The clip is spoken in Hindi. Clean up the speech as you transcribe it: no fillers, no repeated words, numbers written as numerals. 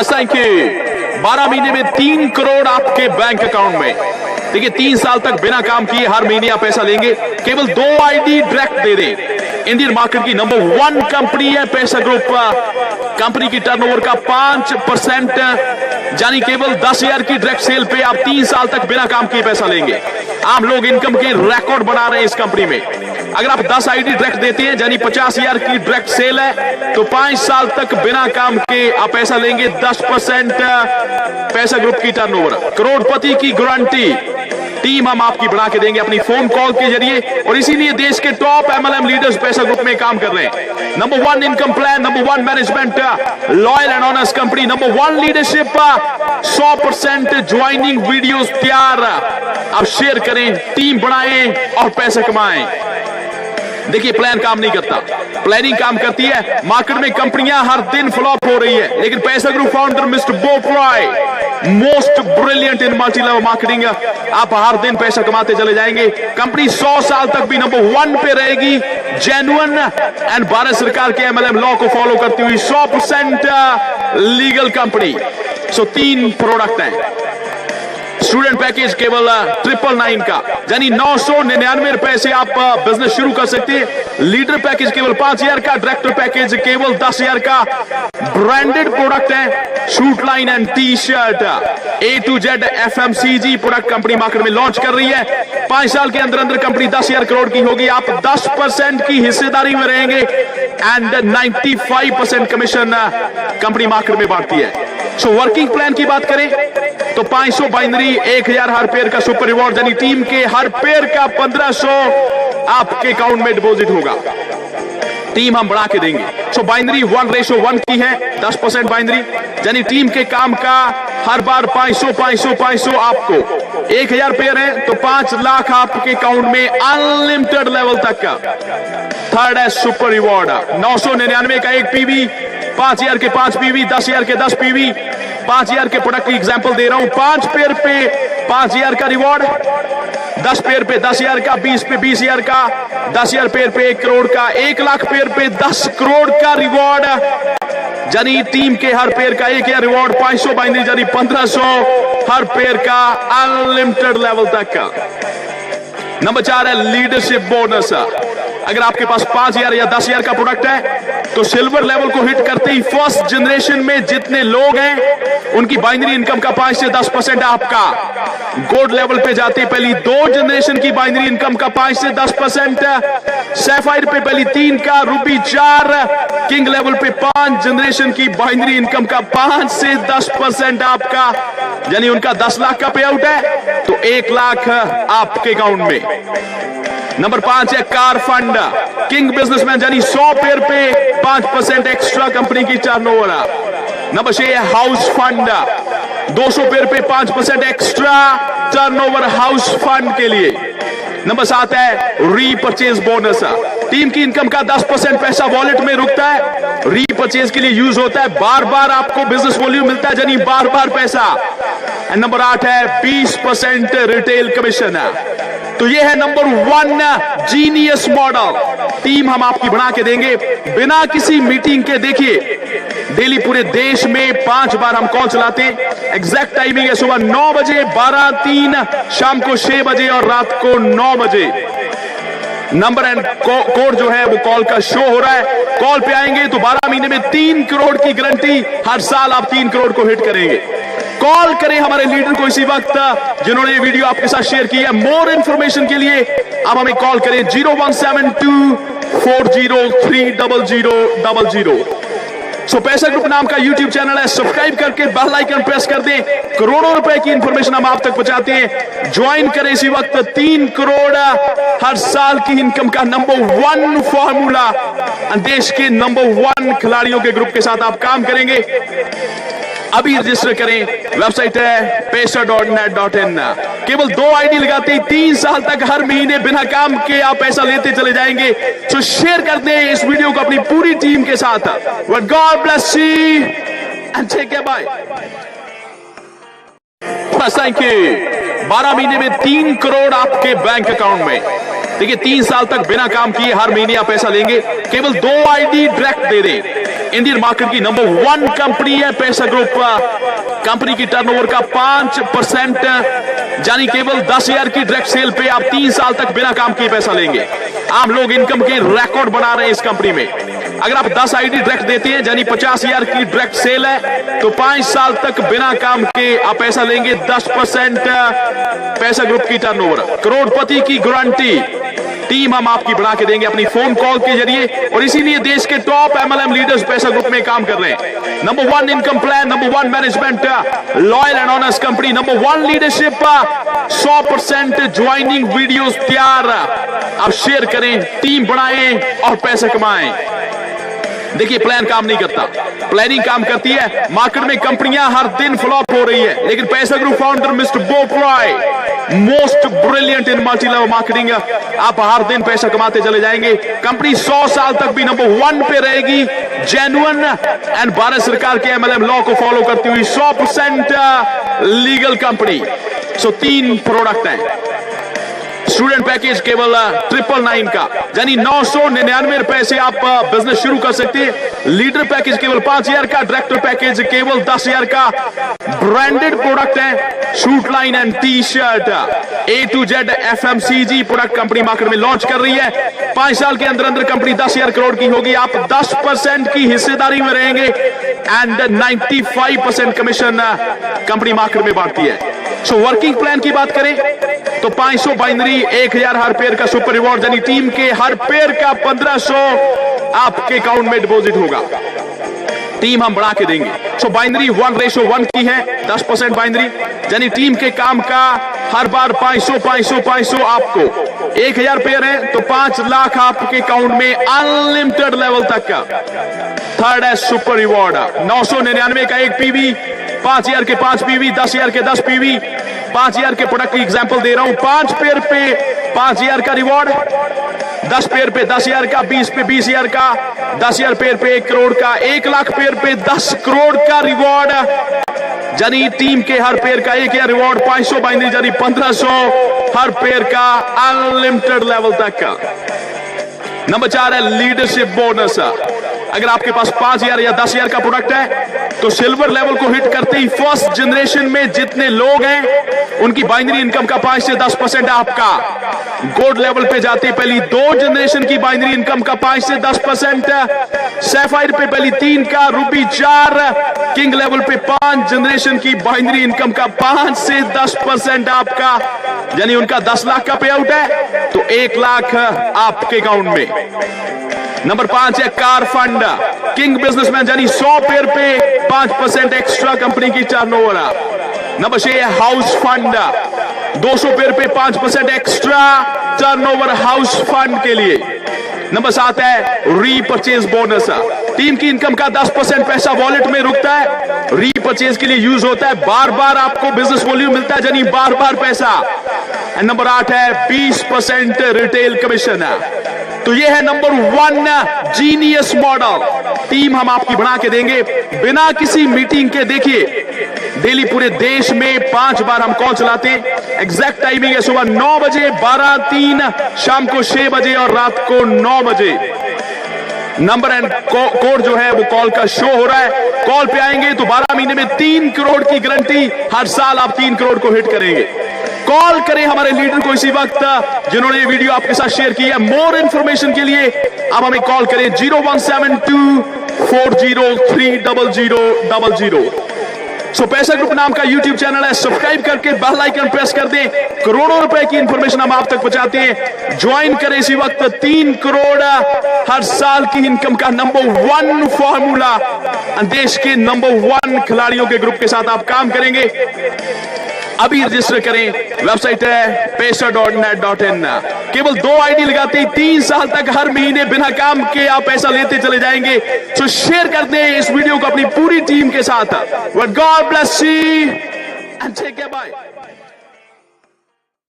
बस थैंक यू। 12 महीने में 3 करोड़ आपके बैंक अकाउंट में। देखिए 3 साल तक बिना काम किए हर महीने आप पैसा लेंगे। केवल 2 आईडी डायरेक्ट दे दें। इंडियन मार्केट की नंबर 1 कंपनी है पैसा ग्रुप। कंपनी की टर्नओवर का 5% यानी केवल 10,000 की डायरेक्ट सेल पे आप 3 साल तक बिना काम किए पैसा लेंगे। आप लोग इनकम के रिकॉर्ड बना रहे हैं इस कंपनी में। अगर आप 10 आईडी डायरेक्ट देते हैं यानी 50,000 की डायरेक्ट सेल है तो 5 साल तक बिना काम के आप पैसा लेंगे। 10% पैसा ग्रुप की टर्नओवर, करोड़पति की गारंटी टीम हम आपकी बढ़ा के देंगे अपनी फोन कॉल के जरिए। और इसीलिए देश के टॉप MLM लीडर्स पैसा ग्रुप में काम कर रहे हैं। Number 1 income plan, number 1 management, loyal and honest company, number 1 leadership, 100% joining videos तैयार। आप शेयर करें, टीम बढ़ाएं और पैसा कमाएं। देखिए प्लान काम नहीं करता, प्लानिंग काम करती है। मार्केट में कंपनियां हर दिन फ्लॉप हो रही है, लेकिन पैसा group founder mister Bob Roy, most brilliant in multi level marketing, आप हर दिन पैसा कमाते चले जाएंगे। कंपनी 100 साल तक भी नंबर 1 पे रहेगी। जेन्युइन एंड भारत सरकार के MLM लॉ को फॉलो करती हुई 100% लीगल कंपनी। 3 प्रोडक्ट हैं। स्टूडेंट पैकेज केवल 999 का यानी 999 रुपए से आप बिजनेस शुरू कर सकते हैं। लीडर पैकेज केवल 5,000 का, डायरेक्टर पैकेज केवल 10,000 का। ब्रांडेड प्रोडक्ट है, shoot line and T shirt. A to Z FMCG product company market में लॉन्च कर रही है। 5 साल के अंदर अंदर कंपनी 10,000 करोड़ की होगी। आप 10% की हिस्सेदारी में रहेंगे एंड 95% कमीशन कंपनी मार्केट में बांटती है। वर्किंग प्लान की बात करें तो 500 बाइनरी, 1,000 हर पेयर का सुपर रिवॉर्ड यानी टीम के हर पेयर का 1500 आपके अकाउंट में डिपॉजिट होगा। टीम हम बढ़ा के देंगे। बाइनरी 1:1 की है, 10% बाइनरी यानी टीम के काम का हर बार 500 आपको। 1,000 पेयर है तो 5 लाख आपके अकाउंट में अनलिमिटेड लेवल तक का। थर्ड है सुपर रिवॉर्ड, 999 का 1 PV, 5,000 के 5 PV, 10,000 के 10 PV। 5,000 के प्रोडक्ट की एग्जांपल दे रहा हूं। 5 पेयर पे 5,000 का रिवॉर्ड, 10 पेयर पे 10,000 का, 20 पे 20,000 का, 10,000 पेयर पे 1 करोड़ का, 1 लाख पेयर पे 10 करोड़ का रिवॉर्ड यानी टीम के हर पेयर का 1,000 रिवॉर्ड। 500 बाइनरी यानी 1500 हर पेयर का अनलिमिटेड लेवल तक का। नंबर 4 है लीडरशिप बोनस। अगर आपके पास 5,000 या 10,000 का प्रोडक्ट है तो सिल्वर लेवल को हिट करते ही फर्स्ट जनरेशन में जितने लोग हैं उनकी बाइनरी इनकम का 5 से 10% आपका। गोल्ड लेवल पे जाते पहली 2 जनरेशन की बाइनरी इनकम का 5 से 10%, सैफायर पे पहली 3 का, रूबी 4, किंग लेवल पे 5 जनरेशन की बाइनरी इनकम का 5 से 10% आपका यानी उनका 10 लाख का पे आउट है तो 1 लाख आपके अकाउंट में। नंबर 5 है कार फंड, किंग बिजनेसमैन यानी 100 पेयर पे 5% एक्स्ट्रा कंपनी की टर्नओवर। नंबर 6 है हाउस फंड, 200 पेयर पे 5% एक्स्ट्रा टर्नओवर हाउस फंड के लिए। नंबर 7 है रीपरचेज बोनस, टीम की इनकम का 10% पैसा वॉलेट में रुकता है, रीपरचेज के लिए यूज होता है। बार बार आपको बिजनेस वॉल्यूम मिलता है यानी बार बार पैसा। नंबर 8 है 20% रिटेल कमीशन। तो ये है नंबर 1 जीनियस मॉडल। टीम हम आपकी बना के देंगे बिना किसी मीटिंग के। देखिए डेली पूरे देश में 5 बार हम कॉल चलाते हैं। एग्जैक्ट टाइमिंग है सुबह 9 बजे, 12:03, शाम को 6 बजे और रात को 9 बजे। नंबर एंड कोड जो है वो कॉल का शो हो रहा है। कॉल पे आएंगे तो 12 महीने में 3 करोड़ की गारंटी, हर साल आप 3 करोड़ को हिट करेंगे। कॉल करें हमारे लीडर को इसी वक्त जिन्होंने ये वीडियो आपके साथ शेयर की है। मोर इंफॉर्मेशन के लिए आप हमें कॉल करें 0172 4030000। पैसा ग्रुप नाम का यूट्यूब चैनल है, सब्सक्राइब करके बेल आइकन प्रेस कर दें। करोड़ों रुपए की इंफॉर्मेशन हम आप तक पहुंचाते हैं। ज्वाइन करें इसी वक्त। 3 करोड़ हर साल की इनकम का नंबर 1 फॉर्मूला, देश के नंबर 1 खिलाड़ियों के ग्रुप के साथ आप काम करेंगे। अभी रजिस्टर करें, वेबसाइट है paisa.net.in। केवल 2 आईडी लगाते ही 3 साल तक हर महीने बिना काम के आप पैसा लेते चले जाएंगे। तो शेयर कर दें इस वीडियो को अपनी पूरी टीम के साथ। God bless you and take care, bye. बस थैंक यू। 12 महीने में 3 करोड़ आपके बैंक अकाउंट में। देखिए 3 साल तक बिना काम किए हर महीने आप पैसा लेंगे, केवल 2 आईडी डायरेक्ट दे दें। इंडियन मार्केट की नंबर 1 कंपनी है पैसा ग्रुप। कंपनी की टर्नओवर का 5% यानी केवल 10,000 की डायरेक्ट सेल पे आप 3 साल तक बिना काम किए पैसा लेंगे। आप लोग इनकम के रिकॉर्ड बना रहे हैं इस कंपनी में। अगर आप 10 आईडी डायरेक्ट देते हैं यानी 50,000 की डायरेक्ट सेल है तो 5 साल तक बिना काम के आप पैसा लेंगे। 10% पैसा ग्रुप की टर्नओवर, करोड़पति की गारंटी टीम हम आपकी बढ़ा के देंगे अपनी फोन कॉल के जरिए, और इसीलिए देश के टॉप MLM लीडर्स पैसा ग्रुप में काम कर रहे हैं। Number 1 income plan, number 1 management, loyal and honest company, number 1 leadership, 100% joining videos तैयार। आप शेयर करें, टीम बढ़ाएं और पैसा कमाएं। देखिए प्लान काम नहीं करता, प्लानिंग काम करती है। मार्केट में कंपनियां हर दिन फ्लॉप हो रही है, लेकिन पैसा group founder mister Bob Roy, most brilliant in multi level marketing, आप हर दिन पैसा कमाते चले जाएंगे। कंपनी 100 साल तक भी नंबर 1 पे रहेगी। जेन्युइन एंड भारत सरकार के MLM लॉ को फॉलो करती हुई 100% लीगल कंपनी। सो 3 प्रोडक्ट हैं। स्टूडेंट पैकेज केवल 999 का यानी 999 रुपए से आप बिजनेस शुरू कर सकते हैं। लीडर पैकेज केवल 5,000 का, डायरेक्टर पैकेज केवल 10,000 का। ब्रांडेड प्रोडक्ट है, suit line and T shirt, A to Z FMCG product company market में लॉन्च कर रही है। 5 साल के अंदर अंदर कंपनी 10,000 करोड़ की होगी। आप 10% की हिस्सेदारी में रहेंगे एंड 95% कमीशन कंपनी मार्केट में बांटती है। सो वर्किंग प्लान की बात करें तो 500 बाइनरी, 1,000 हर पेयर का सुपर रिवॉर्ड यानी टीम के हर पेयर का 1500 आपके अकाउंट में डिपॉजिट होगा। टीम हम बढ़ा के देंगे। सो बाइनरी 1:1 की है, 10% बाइनरी यानी टीम के काम का हर बार 500 आपको। 1,000 पेयर है तो 5 लाख आपके अकाउंट में अनलिमिटेड लेवल तक का। थर्ड है सुपर रिवॉर्ड, 999 का 1 PV, 5,000 के 5 PV, 10,000 के 10 PV। 5,000 के प्रोडक्ट की एग्जांपल दे रहा हूं। 5 पेयर पे 5,000 का रिवॉर्ड, 10 पेयर पे 10,000 का, 20 पे 20,000 का, 10,000 पेयर पे 1 करोड़ का, 1 लाख पेयर पे 10 करोड़ का रिवॉर्ड यानी टीम के हर पेयर का 1,000 रिवॉर्ड। 500 बाइनरी यानी 1500 हर पेयर का अनलिमिटेड लेवल तक का। नंबर 4 है लीडरशिप बोनस। अगर आपके पास 5,000 या 10,000 का प्रोडक्ट है तो सिल्वर लेवल को हिट करते ही फर्स्ट जनरेशन में जितने लोग हैं उनकी बाइनरी इनकम का 5 से 10% आपका। गोल्ड लेवल पे जाते पहली 2 जनरेशन की बाइनरी इनकम का 5 से 10%, सैफायर पे पहली 3 का, रूबी 4, किंग लेवल पे 5 जनरेशन की बाइनरी इनकम का 5 से 10% आपका। यानी उनका 10 लाख का पे आउट है तो 1 लाख आपके अकाउंट में। नंबर 5 है कार फंड, किंग बिजनेसमैन यानी 100 पेयर पे 5% एक्स्ट्रा कंपनी की टर्नओवर। नंबर 6 है हाउस फंड, 200 पेयर पे 5% एक्स्ट्रा टर्नओवर हाउस फंड के लिए। नंबर 7 है रीपरचेज बोनस, टीम की इनकम का 10% पैसा वॉलेट में रुकता है, रीपरचेज के लिए यूज होता है, बार बार आपको बिजनेस वॉल्यूम मिलता है यानी बार बार पैसा। नंबर 8 है 20% रिटेल कमीशन। तो ये है नंबर 1 जीनियस मॉडल। टीम हम आपकी बना के देंगे बिना किसी मीटिंग के। देखिए डेली पूरे देश में 5 बार हम कॉल चलाते हैं। एग्जैक्ट टाइमिंग है सुबह 9 बजे, 12:03, शाम को 6 बजे और रात को 9 बजे। नंबर एंड कोड जो है वो कॉल का शो हो रहा है। कॉल पे आएंगे तो 12 महीने में 3 करोड़ की गारंटी, हर साल आप 3 करोड़ को हिट करेंगे। कॉल करें हमारे लीडर को इसी वक्त जिन्होंने ये वीडियो आपके साथ शेयर की है। मोर इंफॉर्मेशन के लिए आप हमें कॉल करें 0172 4030000। सो पैसा ग्रुप नाम का यूट्यूब चैनल है, सब्सक्राइब करके बेल आइकन प्रेस कर दें। करोड़ों रुपए की इंफॉर्मेशन हम आप तक पहुंचाते हैं। ज्वाइन करें इसी वक्त। 3 करोड़ हर साल की इनकम का नंबर 1 फॉर्मूला, देश के नंबर 1 खिलाड़ियों के ग्रुप के साथ आप काम करेंगे। अभी रजिस्टर करें, वेबसाइट है paisa.net.in। केवल 2 आईडी लगाते ही 3 साल तक हर महीने बिना काम के आप पैसा लेते चले जाएंगे। सो शेयर कर दें इस वीडियो को अपनी पूरी टीम के साथ। God bless you and take care, bye.